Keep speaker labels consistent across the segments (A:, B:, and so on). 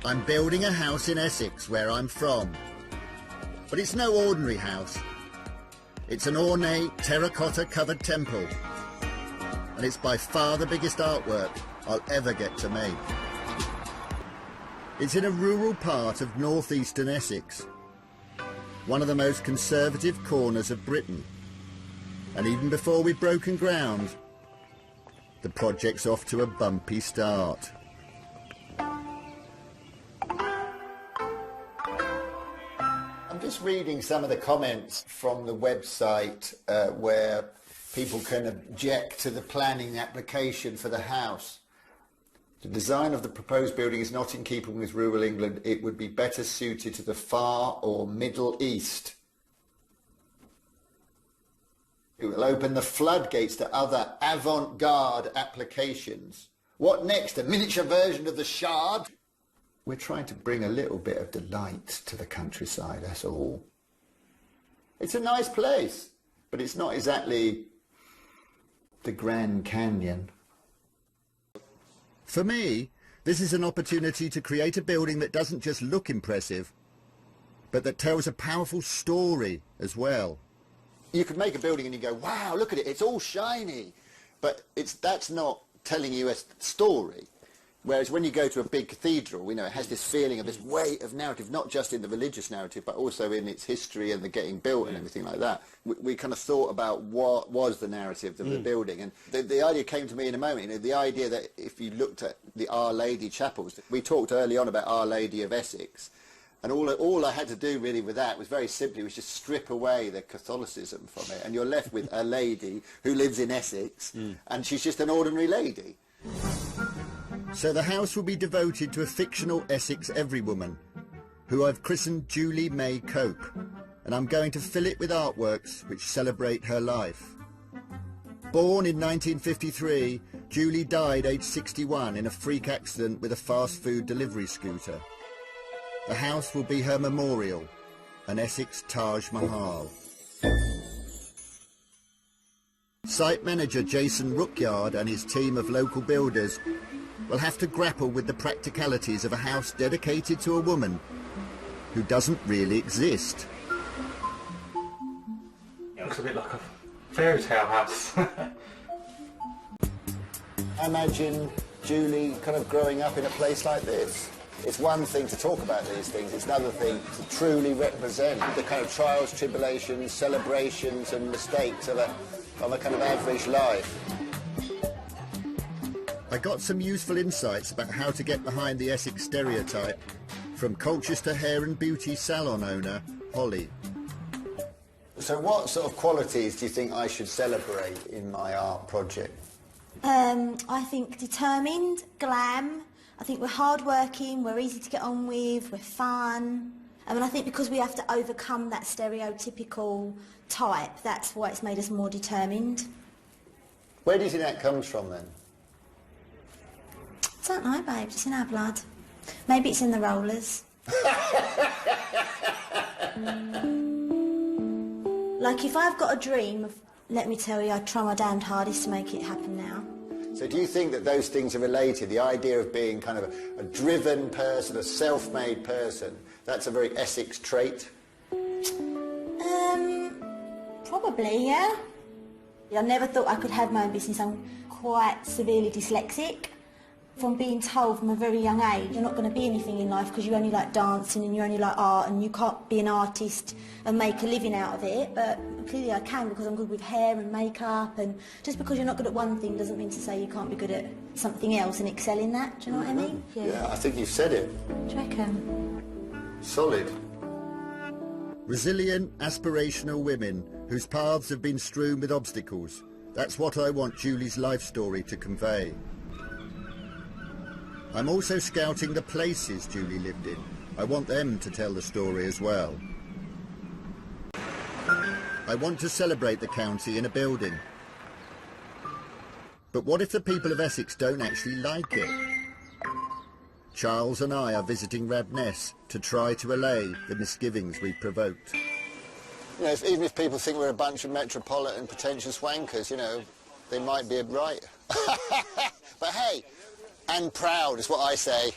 A: I'm building a house in Essex, where I'm from. But it's no ordinary house. It's an ornate terracotta-covered temple. And it's by far the biggest artwork I'll ever get to make. It's in a rural part of northeastern Essex, one of the most conservative corners of Britain. And even before we've broken ground, the project's off to a bumpy start. I'm just reading some of the comments from the website where people can object to the planning application for the house. The design of the proposed building is not in keeping with rural England. It would be better suited to the Far or Middle East. It will open the floodgates to other avant-garde applications. What next? A miniature version of the Shard? We're trying to bring a little bit of delight to the countryside, that's all. It's a nice place, but it's not exactly the Grand Canyon. For me, this is an opportunity to create a building that doesn't just look impressive, but that tells a powerful story as well. You could make a building and you go, wow, look at it, it's all shiny. But that's not telling you a story. Whereas when you go to a big cathedral, you know, it has this feeling of this weight of narrative, not just in the religious narrative, but also in its history and the getting built and everything like that. We kind of thought about what was the narrative of the building. And the idea came to me in a moment, you know, the idea that if you looked at the Our Lady chapels, we talked early on about Our Lady of Essex, and all I had to do really with that was very simply was just strip away the Catholicism from it, and you're left with a lady who lives in Essex, and she's just an ordinary lady. So the house will be devoted to a fictional Essex everywoman, who I've christened Julie May Cope, and I'm going to fill it with artworks which celebrate her life. Born in 1953, Julie died aged 61 in a freak accident with a fast food delivery scooter. The house will be her memorial, an Essex Taj Mahal. Site manager Jason Rookyard and his team of local builders will have to grapple with the practicalities of a house dedicated to a woman who doesn't really exist.
B: It looks a bit like a fairy tale house.
A: I imagine Julie kind of growing up in a place like this. It's one thing to talk about these things, it's another thing to truly represent the kind of trials, tribulations, celebrations and mistakes of a kind of average life. I got some useful insights about how to get behind the Essex stereotype from Colchester hair and beauty salon owner, Holly. So what sort of qualities do you think I should celebrate in my art project?
C: I think determined, glam. I think we're hard-working, we're easy to get on with, we're fun. And I think because we have to overcome that stereotypical type, that's why it's made us more determined.
A: Where do you think that comes from then?
C: I don't know, babes, it's in our blood. Maybe it's in the rollers. Like, if I've got a dream, let me tell you, I'd try my damned hardest to make it happen now.
A: So do you think that those things are related? The idea of being kind of a driven person, a self-made person, that's a very Essex trait?
C: Probably, yeah. I never thought I could have my own business. I'm quite severely dyslexic. From being told from a very young age, you're not going to be anything in life because you only like dancing and you only like art and you can't be an artist and make a living out of it. But clearly I can because I'm good with hair and makeup, and just because you're not good at one thing doesn't mean to say you can't be good at something else and excel in that. Do you know what I mean?
A: Yeah, I think you've said it.
C: Do you reckon?
A: Solid. Resilient, aspirational women whose paths have been strewn with obstacles. That's what I want Julie's life story to convey. I'm also scouting the places Julie lived in. I want them to tell the story as well. I want to celebrate the county in a building. But what if the people of Essex don't actually like it? Charles and I are visiting Rabness to try to allay the misgivings we've provoked. You know, even if people think we're a bunch of metropolitan pretentious wankers, you know, they might be right. But hey, and proud is what I say.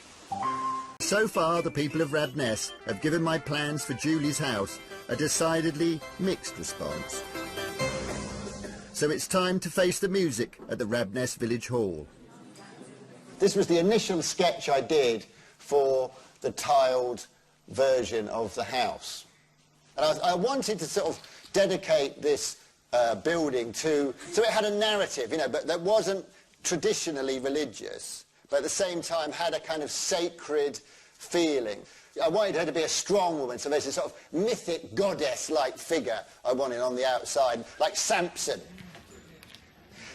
A: so far the people of Radness have given my plans for Julie's house a decidedly mixed response. So it's time to face the music at the Radness Village Hall. This was the initial sketch I did for the tiled version of the house. And I wanted to sort of dedicate this building to, so it had a narrative, you know, but that wasn't traditionally religious, but at the same time had a kind of sacred feeling. I wanted her to be a strong woman, so there's a sort of mythic goddess-like figure I wanted on the outside, like Samson.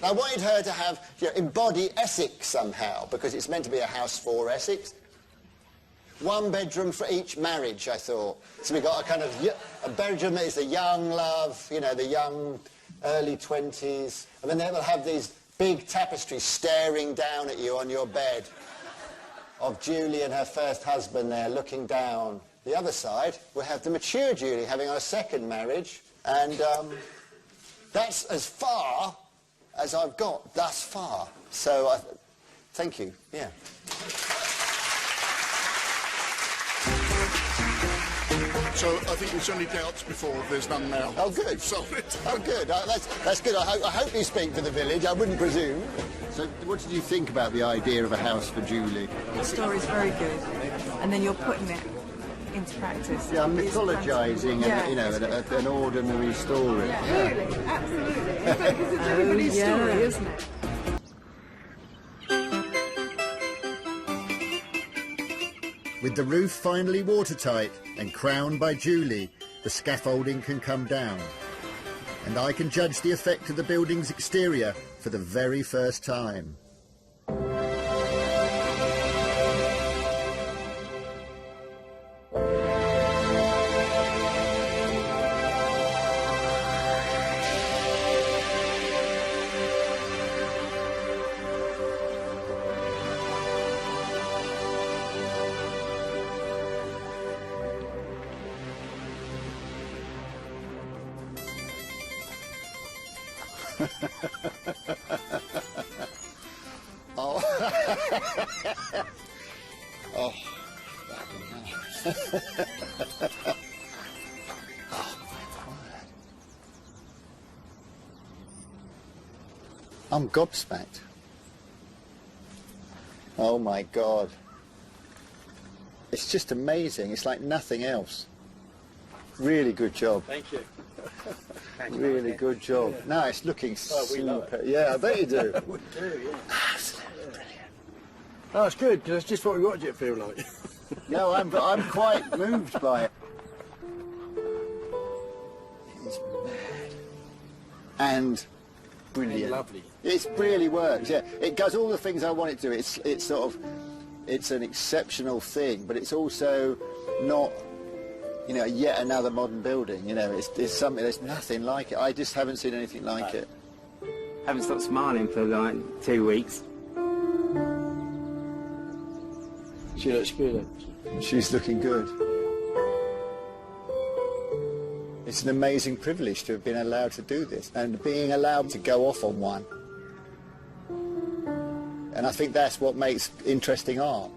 A: I wanted her to have, you know, embody Essex somehow, because it's meant to be a house for Essex. One bedroom for each marriage, I thought. So we got a kind of a bedroom that is the young love, you know, the young early 20s, and then they will have these big tapestries staring down at you on your bed of Julie and her first husband there looking down. The other side, we'll have the mature Julie having her second marriage, and that's as far as I've got thus far. So, thank you, yeah.
D: So I think there's only doubts before, there's none now.
A: Oh, good. Oh, good. That's good. I hope you speak for the village, I wouldn't presume. So what did you think about the idea of a house for Julie?
E: The story's very good, and then you're putting it into practice.
A: Yeah, I'm mythologising,
E: yeah,
A: you know, an ordinary story.
E: Yeah, really, absolutely. Because it's everybody's story, isn't it?
A: With the roof finally watertight and crowned by Julie, the scaffolding can come down. And I can judge the effect of the building's exterior for the very first time. Oh. Oh. Oh, my word. I'm gobsmacked. Oh my God. It's just amazing. It's like nothing else. Really good job.
F: Thank you.
A: Really good job. No, it's looking super. Yeah, I bet you do.
F: We do, yeah.
A: Absolutely brilliant.
F: Oh, it's good, because that's just what we wanted it to feel like.
A: No, I'm quite moved by it. It's mad. And brilliant.
F: Lovely.
A: It really works, yeah. It does all the things I want it to. It's sort of, it's an exceptional thing, but it's also not, you know, yet another modern building. You know, it's something, there's nothing like it. I just haven't seen anything like it.
G: Haven't stopped smiling for like 2 weeks.
F: She looks good.
A: She's looking good. It's an amazing privilege to have been allowed to do this and being allowed to go off on one. And I think that's what makes interesting art.